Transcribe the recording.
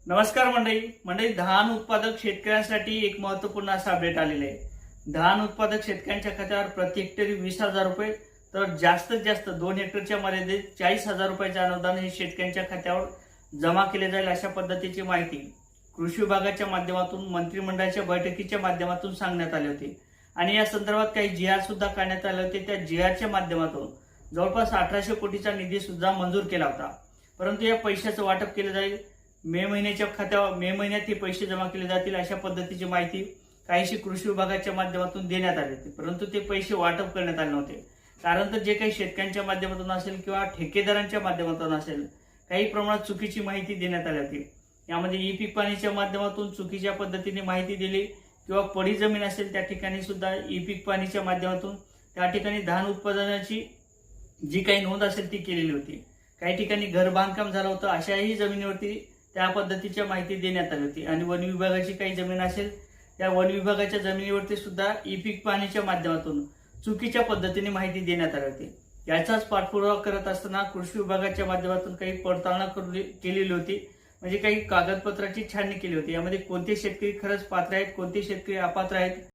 नमस्कार मंडळी धान उत्पादक शेतकऱ्यांसाठी एक महत्त्वपूर्ण असा अपडेट आलेला आहे। धान उत्पादक शेतकऱ्यांच्या खात्यावर प्रति हेक्टरी 20,000 रुपये तर जास्तीत जास्त 2 हेक्टरच्या मर्यादेत 40,000 रुपयाचे अनुदान हे शेतकऱ्यांच्या खात्यावर जमा केले जाईल अशा पद्धतीची माहिती कृषी विभागाच्या माध्यमातून मंत्रिमंडळाच्या बैठकीच्या माध्यमातून सांगण्यात आले होते आणि या संदर्भात काही जी.आर सुद्धा काढण्यात आले होते। त्या जी.आरच्या माध्यमातून जवळपास 1800 कोटीचा निधी सुद्धा मंजूर केला होता, परंतु या पैशाचं वाटप केले जाईल मे महिन्याच्या खात्यावर मे महिन्यात हे पैसे जमा केले जातील अशा पद्धतीची माहिती काहीशी कृषी विभागाच्या माध्यमातून देण्यात आली होती, परंतु ते पैसे वाटप करण्यात आले नव्हते। कारण तर जे काही शेतकऱ्यांच्या माध्यमातून असेल किंवा ठेकेदारांच्या माध्यमातून असेल काही प्रमाणात चुकीची माहिती देण्यात आली होती। यामध्ये ई पीक पाणीच्या माध्यमातून चुकीच्या पद्धतीने माहिती दिली किंवा पडी जमीन असेल त्या ठिकाणी सुद्धा ई पीक पाणीच्या माध्यमातून त्या ठिकाणी धान उत्पादनाची जी काही नोंद असेल ती केलेली होती। काही ठिकाणी घर बांधकाम झालं होतं, अशाही जमिनीवरती त्या पद्धतीची माहिती देण्यात आली होती आणि वन विभागाची काही जमीन असेल त्या वन विभागाच्या जमिनीवरती सुद्धा ई पीक पाणीच्या माध्यमातून चुकीच्या पद्धतीने माहिती देण्यात आली होती। याचाच पाठपुरावा करत असताना कृषी विभागाच्या माध्यमातून काही पडताळणी केलेली होती, म्हणजे काही कागदपत्राची छाननी केली होती। यामध्ये कोणते शेतकरी खरंच पात्र आहेत, कोणते शेतकरी अपात्र आहेत